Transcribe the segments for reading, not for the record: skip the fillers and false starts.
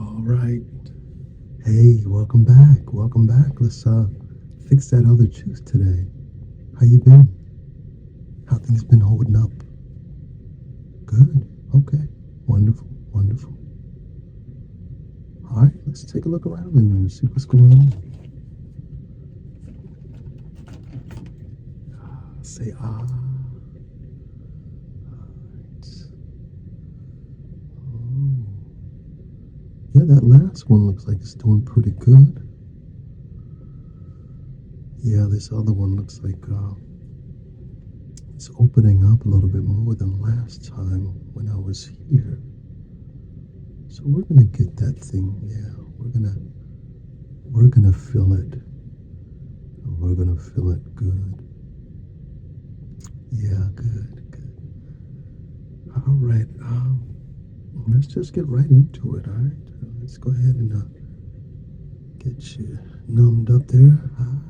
All right. Hey, welcome back. Welcome back. Let's fix that other tooth today. How you been? How things been holding up? Good. Okay. Wonderful. Wonderful. All right. Let's take a look around and see what's going on. Say ah. Oh. Yeah, that last one looks like it's doing pretty good. Yeah, this other one looks like it's opening up a little bit more than last time when I was here. So we're gonna get that thing. Yeah, we're gonna fill it. And we're gonna fill it good. Yeah, good, good. All right. Let's just get right into it. All right. Let's go ahead and get you numbed up there. All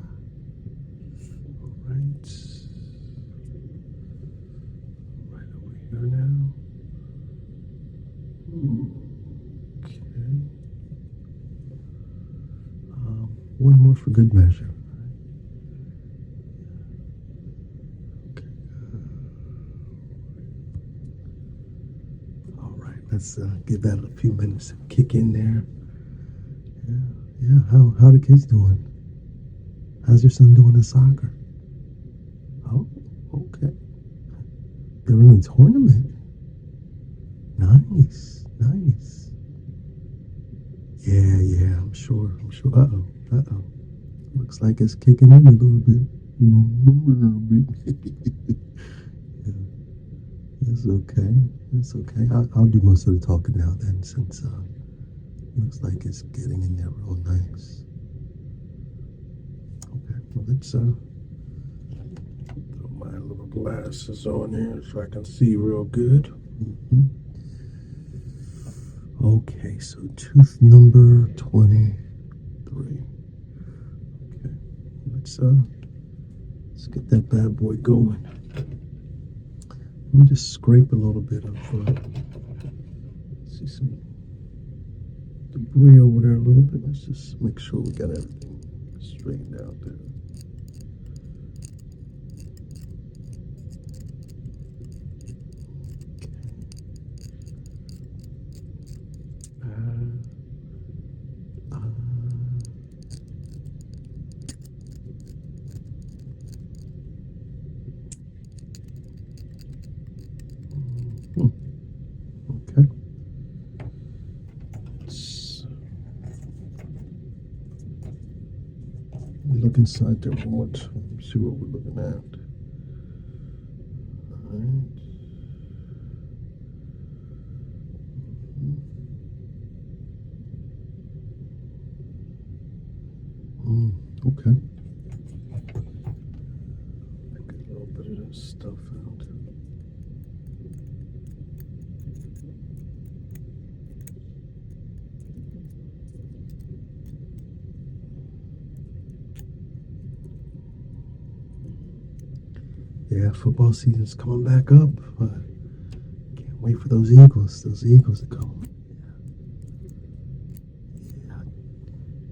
right. Right over here now. Okay. One more for good measure. Okay. All right. Let's give that a few minutes to kick in there. Yeah. Yeah. How the kids doing? How's your son doing in soccer? Oh, okay. They're in a tournament. Nice, nice. Yeah, yeah, I'm sure. I'm sure. Uh-oh, uh-oh. Looks like it's kicking in a little bit. A little bit. Yeah, that's okay. That's okay. I'll do most of the talking now then, since looks like it's getting in there real nice. Okay, well let's throw my little glasses on here so I can see real good. Okay, so tooth number 23. Okay, let's get that bad boy going. Let me just scrape a little bit of see some debris over there a little bit. Let's just make sure we got everything straightened out there. Okay. We look inside there one more time, see what we're looking at. All right. Okay. Get a little bit of this stuff out. Yeah, football season's coming back up. Can't wait for those Eagles to come. Yeah.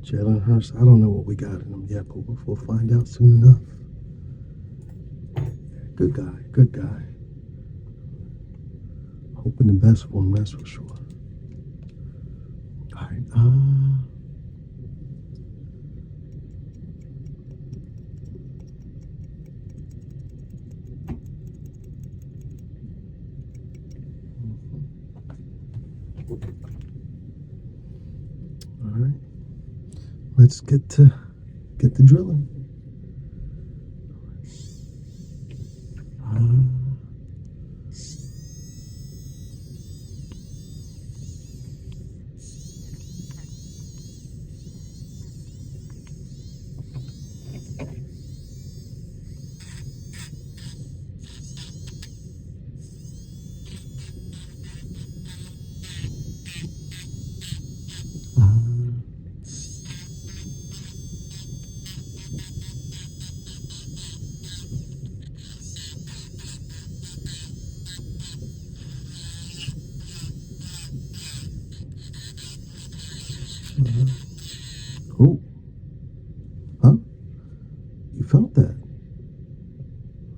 Jalen Hurts, I don't know what we got in him yet, but we'll find out soon enough. Good guy, good guy. Hoping the best for him, that's for sure. All right, all right. Let's get to drilling. Oh, huh? You felt that?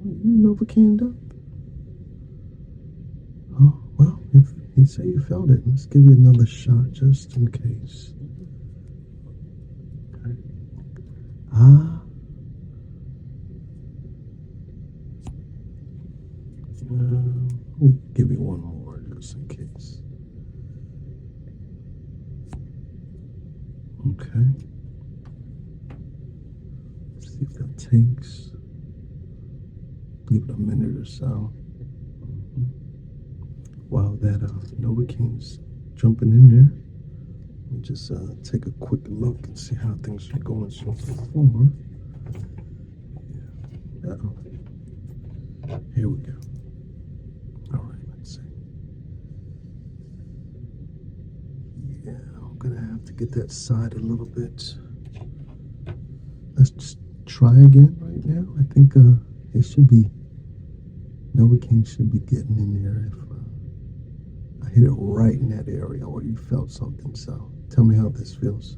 You Novocanned up? Oh, well, if you say you felt it, let's give you another shot just in case. Okay. Ah. Let me give you one more just in case. Okay. Let's see if that takes. Give it a minute or so. While that Novocaine's jumping in there, let me just take a quick look and see how things are going so far. Yeah. Uh-oh. Here we go. All right, let's see. Yeah, I'm gonna have to get that side a little bit. Let's just try again right now. I think it should be, Novocaine should be getting in there if I hit it right in that area where you felt something. So tell me how this feels.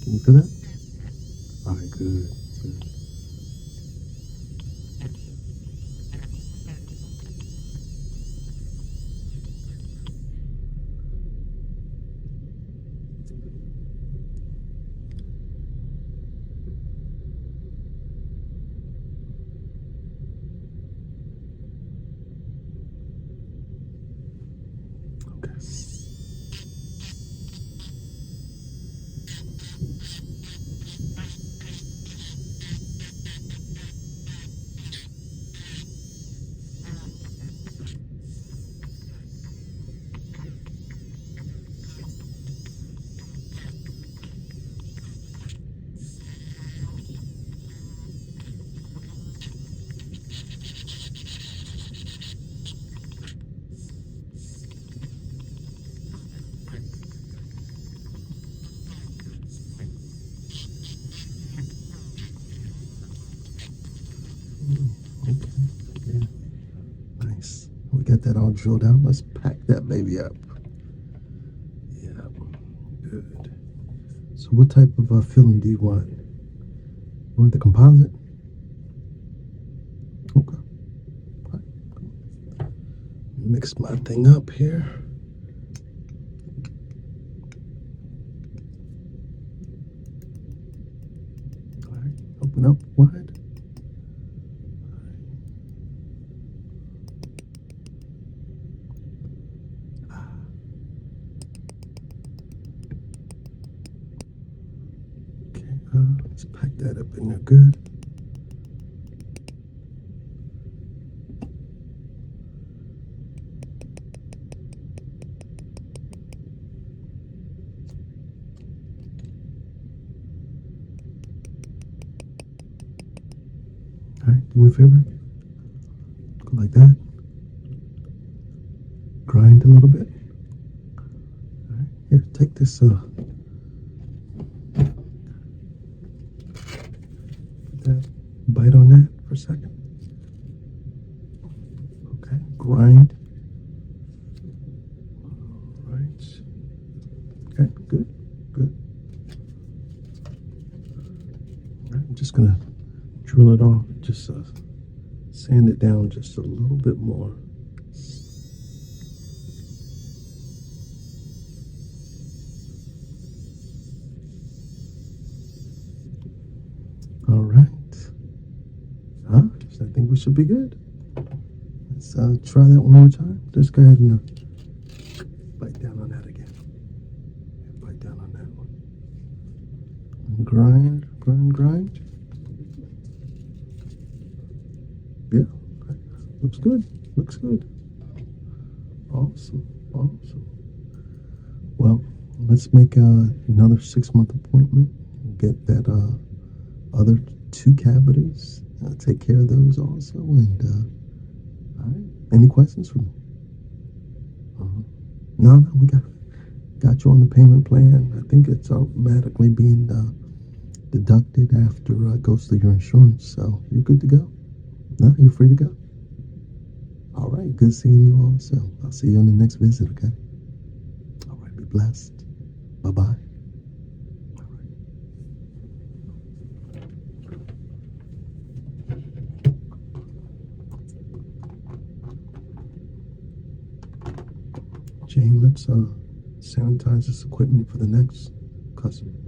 Can you feel that? All right, good, good. Okay. Okay. Yeah. Nice. We got that all drilled out. Let's pack that baby up. Yeah. Good. So what type of filling do you want? You want the composite? Okay. All right. Mix my thing up here. All right. Open up wide. Let's pack that up in there good. All right, do me a favor. Go like that. Grind a little bit. All right, here, take this. Put that bite on that for a second. Okay, grind. All right. Okay, good, good. All right, I'm just gonna drill it off. Just sand it down just a little bit more. All right. Huh? So I think we should be good. Let's try that one more time. Just go ahead and bite down on that again. Bite down on that one. And grind, grind, grind. Yeah. Okay. Looks good. Looks good. Awesome. Awesome. Well, let's make another 6-month appointment. Get that other 2 cavities. Take care of those also. And all right. Any questions for me? No, we got you on the payment plan. I think it's automatically being deducted after it goes through your insurance. So you're good to go. No, you're free to go. All right. Good seeing you all. So I'll see you on the next visit. Okay. All right. Be blessed. Bye bye. Jane, let's sanitize this equipment for the next customer.